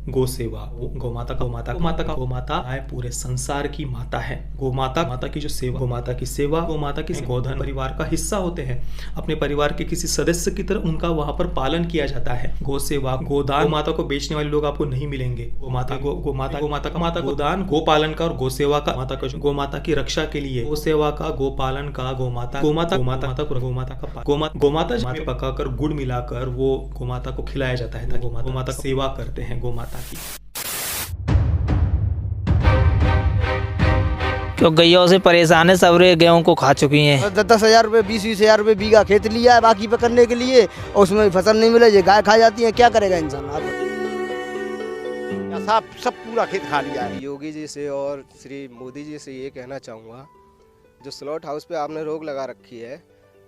गौ सेवा, गौ माता है पूरे संसार की माता है। गौ माता की जो सेवा, गौ माता की गोधन परिवार का हिस्सा होते हैं। अपने परिवार के किसी सदस्य की तरह उनका वहां पर पालन किया जाता है। गौ सेवा, गोदान, गौ माता को बेचने वाले लोग आपको नहीं मिलेंगे। गौ माता का गोदान, गो पालन का और गौ सेवा का, गौ माता की रक्षा के लिए, गौ सेवा का, गो पालन का, गौ माता पकाकर गुड़ मिलाकर वो गौ माता को खिलाया जाता है। गौ माता का सेवा करते हैं गौ माता की। क्यों गैयों से परेशान है, सब रे गेहूं को खा चुकी हैं। 10,000 रुपये 20,000 रुपये बीघा खेत लिया है बाकी पे करने के लिए, और उसमें फसल नहीं मिले, ये गाय खा जाती है, क्या करेगा इंसान। आप सब पूरा खेत खा लिया है। योगी जी से और श्री मोदी जी से ये कहना चाहूँगा, जो स्लॉट हाउस पे आपने रोक लगा रखी है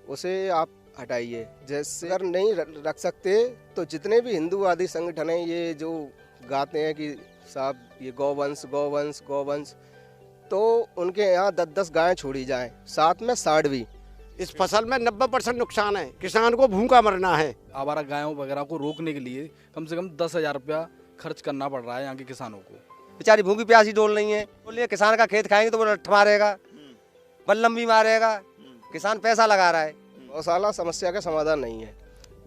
उसे आप हटाइए। जैसे अगर नहीं रख सकते तो जितने भी हिंदूवादी संगठन हैं ये जो गाते हैं कि साहब ये गौवंश गौवंश गौवंश, तो उनके यहाँ 10-10 गायें छोड़ी जाएं, साथ में साढ़ भी। इस फसल में 90% नुकसान है, किसान को भूखा मरना है। आवारा गायों वगैरह को रोकने के लिए कम से कम 10,000 रुपया खर्च करना पड़ रहा है यहाँ के किसानों को। बेचारी भूखी प्यासी डोल नहीं है, बोलिए किसान का खेत खाएंगे तो वो लठ मारेगा, बल्लम भी मारेगा, किसान पैसा लगा रहा है। गौशाला समस्या का समाधान नहीं है,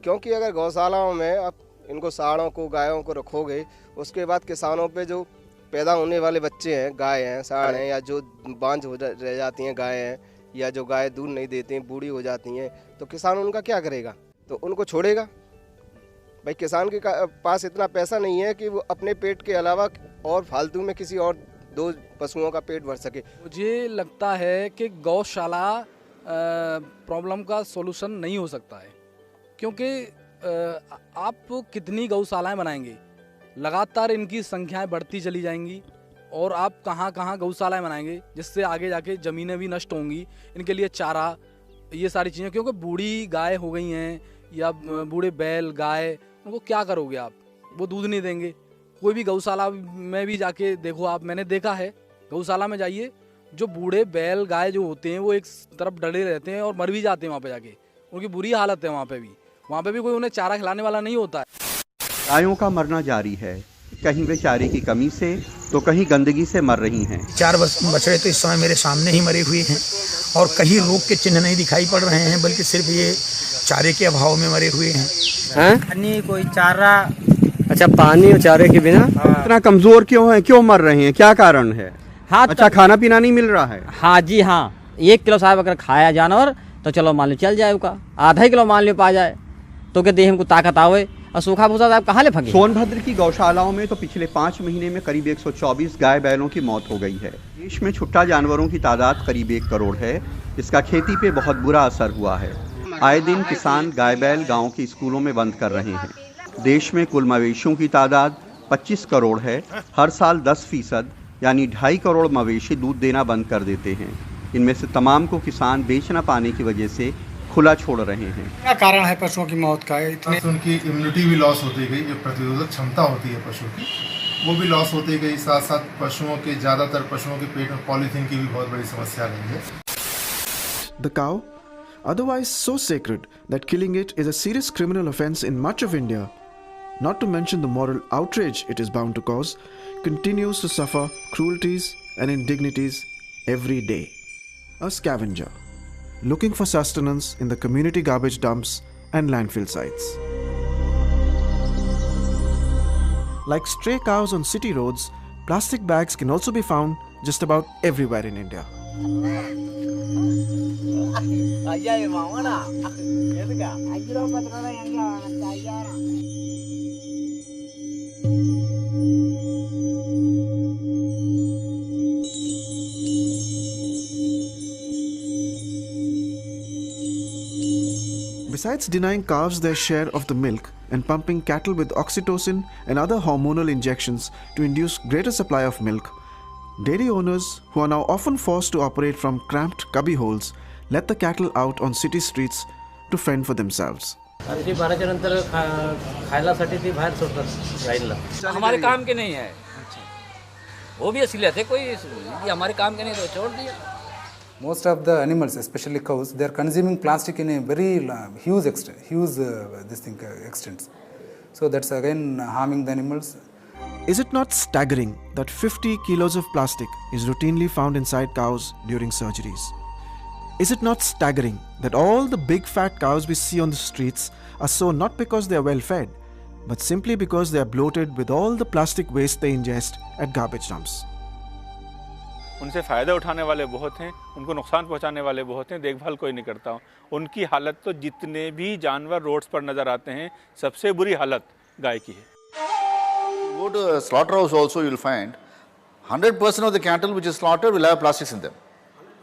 क्योंकि अगर गौशालाओं में आप इनको साढ़ों को, गायों को रखोगे, उसके बाद किसानों पे जो पैदा होने वाले बच्चे हैं, गाय हैं, साढ़ हैं, या जो बांझ हो रह जाती हैं गाय हैं, या जो गाय दूध नहीं देती हैं, बूढ़ी हो जाती हैं, तो किसान उनका क्या करेगा? तो उनको छोड़ेगा? भाई किसान के पास इतना पैसा नहीं है कि वो अपने पेट के अलावा और फालतू में किसी और 2 पशुओं का पेट भर सके। मुझे लगता है कि गौशाला प्रॉब्लम का सॉल्यूशन नहीं हो सकता है, क्योंकि आप कितनी गौशालाएं बनाएंगे, लगातार इनकी संख्याएं बढ़ती चली जाएंगी, और आप कहाँ कहाँ गौशालाएं बनाएंगे जिससे आगे जाके ज़मीनें भी नष्ट होंगी, इनके लिए चारा, ये सारी चीज़ें। क्योंकि बूढ़ी गाय हो गई हैं या बूढ़े बैल गाय, उनको क्या करोगे आप? वो दूध नहीं देंगे। कोई भी गौशाला में भी जाके देखो आप, मैंने देखा है, गौशाला में जाइए, जो बूढ़े बैल गाय जो होते हैं वो एक तरफ डरे रहते हैं और मर भी जाते हैं वहाँ पे जाके, उनकी बुरी हालत है। वहाँ पे भी कोई उन्हें चारा खिलाने वाला नहीं होता है। गायों का मरना जारी है, कहीं वे चारे की कमी से तो कहीं गंदगी से मर रही हैं। 4 बछड़े तो इस समय मेरे सामने ही मरे हुए हैं, और कहीं रोग के चिन्ह नहीं दिखाई पड़ रहे हैं, बल्कि सिर्फ ये चारे के अभाव में मरे हुए हैं। पानी कोई चारा, अच्छा, पानी और चारे के बिना इतना कमजोर क्यों है, क्यों मर रहे हैं, क्या कारण है? हाँ अच्छा, खाना पीना नहीं मिल रहा है? हाँ जी हाँ, 1 किलो साहब अगर खाया जानवर तो चलो मान लो चल जाए, उसका आधा ही किलो मान लो पा जाए तो क्या देह में ताकत आवे, और सूखा भूसा साहब कहाँ ले फगे। सोनभद्र की गौशालाओं में तो पिछले 5 महीने में करीब 124 गाय बैलों की मौत हो गई है। देश में छुट्टा जानवरों की तादाद करीब 1 करोड़ है, जिसका खेती पे बहुत बुरा असर हुआ है। आए दिन किसान गाय बैल गाँव के स्कूलों में बंद कर रहे हैं। देश में कुल मवेशियों की तादाद 25 करोड़ है। हर साल 10% यानी 2.5 करोड़ मवेशी दूध देना बंद कर देते हैं। इनमें से तमाम को किसान बेच न पाने की वजह से खुला छोड़ रहे हैं। क्या कारण है पशुओं की मौत का? इतने उनकी इम्यूनिटी भी लॉस होती गई, जो प्रतिरोधक क्षमता होती है पशु की, वो भी लॉस होती गई। साथ साथ पशुओं के, ज़्यादातर पशुओं के पेट में पॉलीथीन की भी बहुत बड़ी समस्या रही है। The cow, otherwise so sacred that killing it is a serious criminal offense in much of India, not to mention the moral outrage it is bound to cause, continues to suffer cruelties and indignities every day. A scavenger, looking for sustenance in the community garbage dumps and landfill sites. Like stray cows on city roads, plastic bags can also be found just about everywhere in India. Besides denying calves their share of the milk and pumping cattle with oxytocin and other hormonal injections to induce greater supply of milk, dairy owners, who are now often forced to operate from cramped cubby holes, let the cattle out on city streets to fend for themselves. ती 12च्या नंतर खायलासाठी ती बाहेर सोडतात गाईला. हमारे काम के नहीं है, वो भी असलियत है, कोई ये हमारे काम के नहीं तो छोड़ दिया. Most of the animals, especially cows, they are consuming plastic in a very huge extent. So that's again harming the animals. Is it not staggering that 50 kilos of plastic is routinely found inside cows during surgeries? Is it not staggering that all the big fat cows we see on the streets are so not because they are well fed, but simply because they are bloated with all the plastic waste they ingest at garbage dumps? उनसे फ़ायदा उठाने वाले बहुत हैं, उनको नुकसान पहुंचाने वाले बहुत हैं, देखभाल कोई नहीं करता। उनकी हालत तो जितने भी जानवर रोड्स पर नज़र आते हैं, सबसे बुरी हालत गाय की है। Go to a slaughterhouse also, you will find 100% of the cattle which is slaughtered will have plastics in them.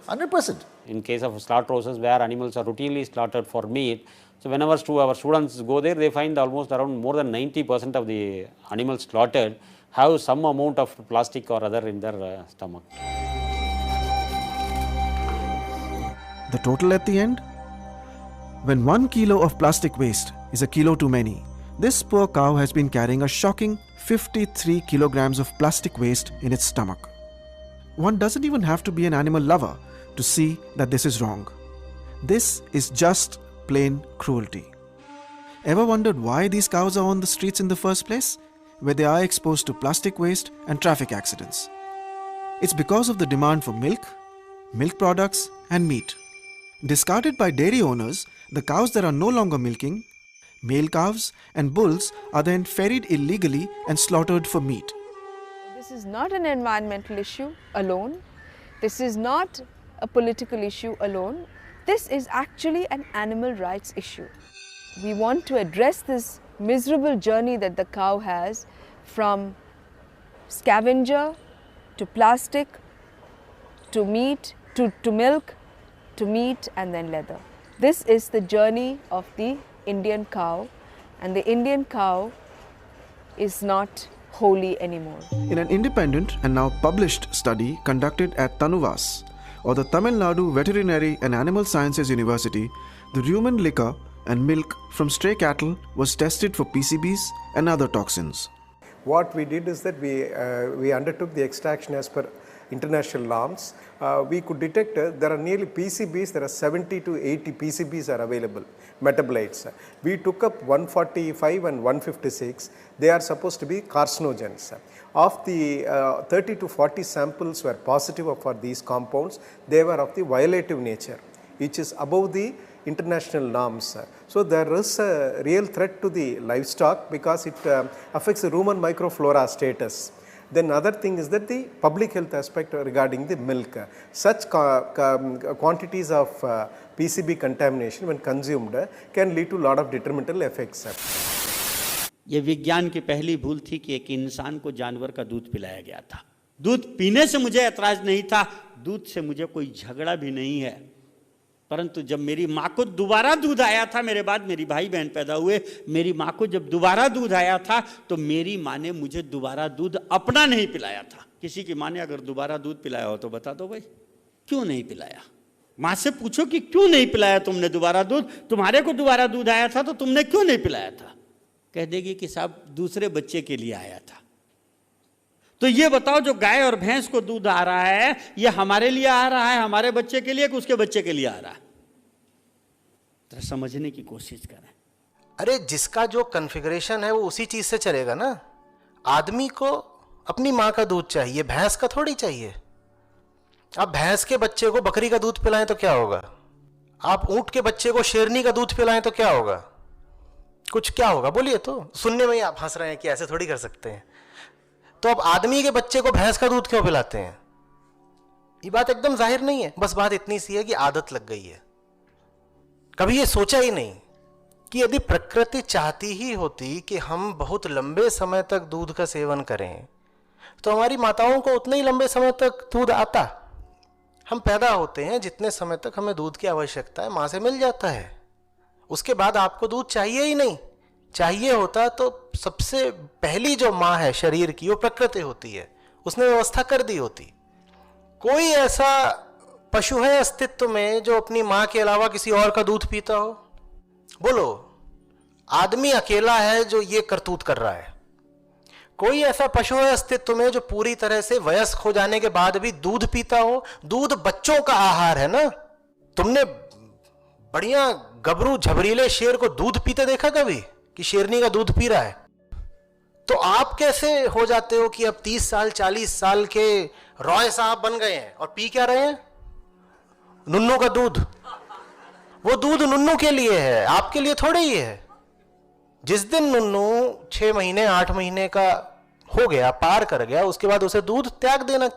100%. In case of slaughterhouses where animals are routinely slaughtered for meat, so whenever our students go there, they find almost around more than 90% of the animals slaughtered have some amount of plastic or other in their stomach. The total at the end? When 1 kilo of plastic waste is a kilo too many, this poor cow has been carrying a shocking 53 kilograms of plastic waste in its stomach. One doesn't even have to be an animal lover to see that this is wrong. This is just plain cruelty. Ever wondered why these cows are on the streets in the first place, where they are exposed to plastic waste and traffic accidents? It's because of the demand for milk, milk products and meat. Discarded by dairy owners, the cows that are no longer milking, male calves and bulls, are then ferried illegally and slaughtered for meat. This is not an environmental issue alone. This is not a political issue alone. This is actually an animal rights issue. We want to address this miserable journey that the cow has, from scavenger to plastic to meat to milk to meat and then leather. This is the journey of the Indian cow, and the Indian cow is not holy anymore. In an independent and now published study conducted at Tanuvas, or the Tamil Nadu Veterinary and Animal Sciences University, the rumen liquor and milk from stray cattle was tested for PCBs and other toxins. What we did is that we undertook the extraction as per international norms. We could detect there are nearly PCBs, there are 70 to 80 PCBs are available, metabolites. We took up 145 and 156, they are supposed to be carcinogens. Of the 30 to 40 samples were positive for these compounds, they were of the violative nature, which is above the international norms. So there is a real threat to the livestock because it affects the rumen microflora status. Then other thing is that the public health aspect regarding the milk. Such quantities of PCB contamination when consumed can lead to a lot of detrimental effects. ये विज्ञान की पहली भूल थी कि एक इंसान को जानवर का दूध पिलाया गया था। दूध पीने से मुझे ऐतराज नहीं था, दूध से मुझे कोई झगड़ा भी नहीं है, परंतु जब मेरी माँ को दोबारा दूध आया था, मेरे बाद मेरी भाई बहन पैदा हुए, मेरी माँ को जब दोबारा दूध आया था तो मेरी माँ ने मुझे दोबारा दूध अपना नहीं पिलाया था। किसी की माँ ने अगर दोबारा दूध पिलाया हो तो बता दो भाई, क्यों नहीं पिलाया? माँ से पूछो कि क्यों नहीं पिलाया तुमने दोबारा दूध, तुम्हारे को दोबारा दूध आया था तो तुमने क्यों नहीं पिलाया था? कह देगी कि साहब दूसरे बच्चे के लिए आया था। तो ये बताओ, जो गाय और भैंस को दूध आ रहा है ये हमारे लिए आ रहा है, हमारे बच्चे के लिए कि उसके बच्चे के लिए आ रहा है? तो समझने की कोशिश करें। अरे जिसका जो कॉन्फ़िगरेशन है वो उसी चीज से चलेगा ना। आदमी को अपनी माँ का दूध चाहिए, भैंस का थोड़ी चाहिए। आप भैंस के बच्चे को बकरी का दूध पिलाएं तो क्या होगा? आप ऊंट के बच्चे को शेरनी का दूध पिलाएं तो क्या होगा? कुछ क्या होगा बोलिए तो। सुनने में ही आप हंस रहे हैं कि ऐसे थोड़ी कर सकते हैं। तो अब आदमी के बच्चे को भैंस का दूध क्यों पिलाते हैं? ये बात एकदम जाहिर नहीं है, बस बात इतनी सी है कि आदत लग गई है। कभी ये सोचा ही नहीं कि यदि प्रकृति चाहती ही होती कि हम बहुत लंबे समय तक दूध का सेवन करें तो हमारी माताओं को उतने ही लंबे समय तक दूध आता। हम पैदा होते हैं, जितने समय तक हमें दूध की आवश्यकता है माँ से मिल जाता है, उसके बाद आपको दूध चाहिए ही नहीं। चाहिए होता तो सबसे पहली जो माँ है शरीर की वो प्रकृति होती है, उसने व्यवस्था कर दी होती। कोई ऐसा पशु है अस्तित्व में जो अपनी माँ के अलावा किसी और का दूध पीता हो? बोलो। आदमी अकेला है जो ये करतूत कर रहा है। कोई ऐसा पशु है अस्तित्व में जो पूरी तरह से वयस्क हो जाने के बाद भी दूध पीता हो? दूध बच्चों का आहार है ना। तुमने बढ़िया गबरू झबरीले शेर को दूध पीते देखा कभी कि शेरनी का दूध पी रहा है? तो आप कैसे हो जाते हो कि अब 30 साल 40 साल के रॉय साहब बन गए हैं और पी क्या रहे हैं? नुन्नू का दूध। वो दूध नुन्नू के लिए है, आपके लिए थोड़े ही है। जिस दिन नुन्नू 6 महीने 8 महीने का हो गया, पार कर गया, उसके बाद उसे दूध त्याग देना,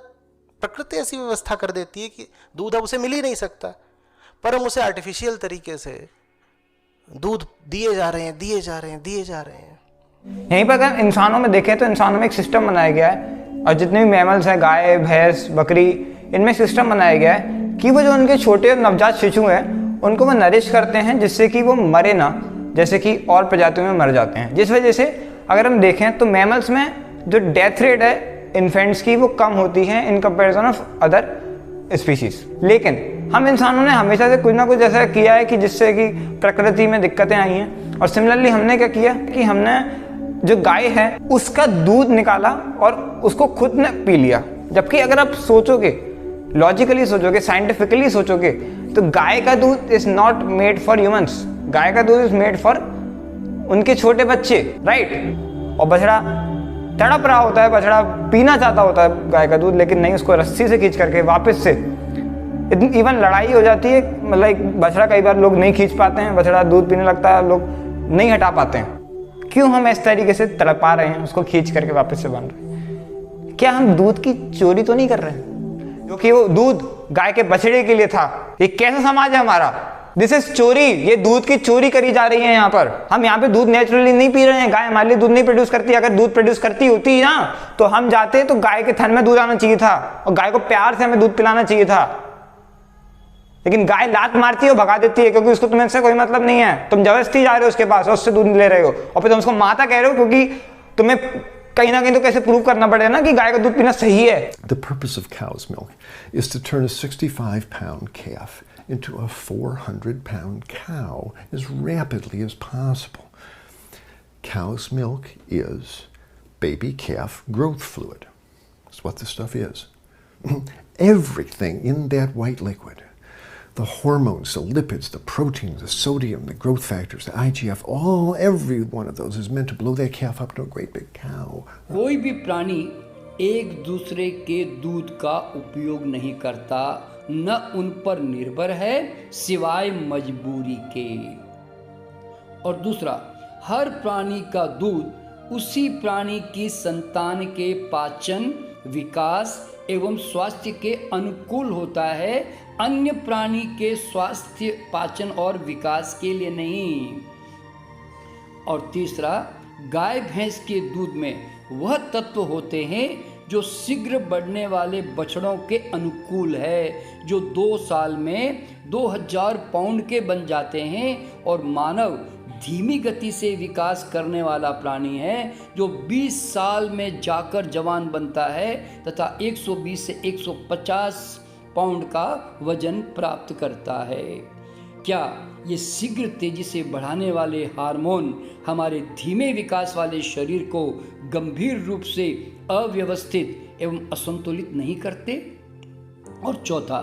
प्रकृति ऐसी व्यवस्था कर देती है कि दूध अब उसे मिल ही नहीं सकता, पर हम उसे आर्टिफिशियल तरीके से दूध दिए जा रहे हैं, दिए जा रहे हैं, दिए जा रहे हैं। यहीं पर अगर इंसानों में देखें तो इंसानों में एक सिस्टम बनाया गया है, और जितने भी मैमल्स हैं, गाय, भैंस, बकरी, इनमें सिस्टम बनाया गया है कि वो जो उनके छोटे नवजात शिशु हैं उनको वो नरिश करते हैं जिससे कि वो मरे ना, जैसे कि और प्रजातियों में मर जाते हैं। जिस वजह से अगर हम देखें तो मैमल्स में जो डेथ रेट है इन्फेंट्स की वो कम होती है in comparison of other species. लेकिन हम इंसानों ने हमेशा से कुछ ना कुछ ऐसा किया है कि जिससे कि प्रकृति में दिक्कतें आई हैं। और सिमिलरली हमने क्या किया कि हमने जो गाय है उसका दूध निकाला और उसको खुद ने पी लिया। जबकि अगर आप सोचोगे, लॉजिकली सोचोगे, साइंटिफिकली सोचोगे, तो गाय का दूध is not made for humans. गाय का दूध इज मेड फॉर उनके छोटे बच्चे, राइट। और बछड़ा तड़प रहा होता है, बछड़ा पीना चाहता होता है गाय का दूध, लेकिन नहीं, उसको रस्सी से खींच करके वापस से इवन लड़ाई हो जाती है। मतलब बछड़ा कई बार लोग नहीं खींच पाते हैं, बछड़ा दूध पीने लगता है, लोग नहीं हटा पाते हैं। क्यों हम इस तरीके से तड़पा रहे हैं, उसको खींच करके वापस से बांध रहे हैं? क्या हम दूध की चोरी तो नहीं कर रहे हैं? क्योंकि वो दूध गाय के बछड़े के लिए था। ये कैसा समाज है हमारा? दिस इज चोरी। ये दूध की चोरी करी जा रही है यहाँ पर। हम यहाँ पे दूध नेचुरली नहीं पी रहे हैं। गाय हमारे लिए दूध नहीं प्रोड्यूस करती। अगर दूध प्रोड्यूस करती होती ना तो हम जाते तो गाय के थन में दूध आना चाहिए था और गाय को प्यार से हमें दूध पिलाना चाहिए था। लेकिन गाय लात मारती है और भगा देती है क्योंकि उसको तुम्हें से कोई मतलब नहीं है। तुम जबरदस्ती जा रहे हो उसके पास और उससे दूध ले रहे हो और फिर तुम उसको माता कह रहे हो क्योंकि तुम्हें कहीं ना कहीं तो कैसे प्रूव करना पड़ेगा ना कि गाय का दूध पीना सही है। The purpose of cow's milk is to turn a 65-pound calf into a 400-pound cow as rapidly as possible. Cow's milk is baby calf growth fluid. That's what this stuff is. Everything in that white liquid, the hormones, the lipids, the proteins, the sodium, the growth factors, the IGF, every one of those is meant to blow that calf up to a great big cow. कोई भी प्राणी एक दूसरे के दूध का उपयोग नहीं करता, न उन पर निर्भर है सिवाय मजबूरी के। और दूसरा, हर प्राणी का दूध उसी प्राणी की संतान के पाचन, विकास एवं स्वास्थ्य के अनुकूल होता है, अन्य प्राणी के स्वास्थ्य, पाचन और विकास के लिए नहीं। और तीसरा, गाय भैंस के दूध में वह तत्व होते हैं जो शीघ्र बढ़ने वाले बछड़ों के अनुकूल है, जो 2 साल में 2000 पाउंड के बन जाते हैं, और मानव धीमी गति से विकास करने वाला प्राणी है जो 20 साल में जाकर जवान बनता है तथा 120 से 150 पाउंड का वजन प्राप्त करता है। क्या ये शीघ्र तेजी से बढ़ाने वाले हार्मोन हमारे धीमे विकास वाले शरीर को गंभीर रूप से अव्यवस्थित एवं असंतुलित नहीं करते? और चौथा,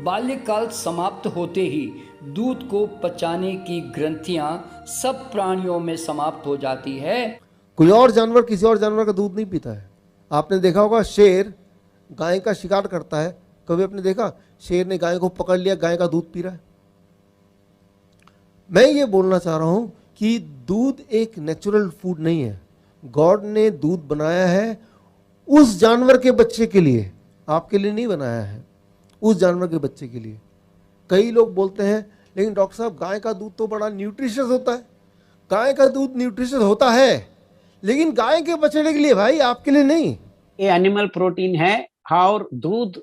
बाल्यकाल समाप्त होते ही दूध को पचाने की ग्रंथियां सब प्राणियों में समाप्त हो जाती है। कोई और जानवर किसी और जानवर का दूध नहीं पीता है। आपने देखा होगा शेर गाय का शिकार करता है, कभी आपने देखा शेर ने गाय को पकड़ लिया, गाय का दूध पी रहा है? मैं ये बोलना चाह रहा हूं कि दूध एक नेचुरल फूड नहीं है। गॉड ने दूध बनाया है उस जानवर के बच्चे के लिए, आपके लिए नहीं बनाया है, उस जानवर के बच्चे के लिए। कई लोग बोलते हैं लेकिन डॉक्टर साहब गाय का दूध तो बड़ा न्यूट्रिशियस होता है। गाय का दूध न्यूट्रिशियस होता है लेकिन गाय के बछड़े के लिए भाई, आपके लिए नहीं। ये एनिमल प्रोटीन है और दूध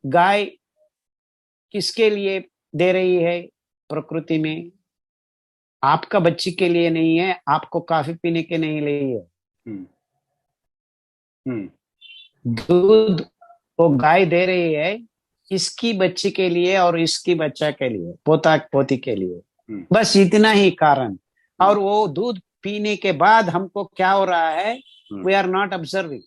गाय किसके लिए दे रही है प्रकृति में? आपका बच्चे के लिए नहीं है, आपको काफी पीने के नहीं लिए है। दूध वो गाय दे रही है इसकी बच्ची के लिए और इसकी बच्चा के लिए, पोता पोती के लिए, बस इतना ही कारण। और वो दूध पीने के बाद हमको क्या हो रहा है, वी आर नॉट ऑब्जर्विंग।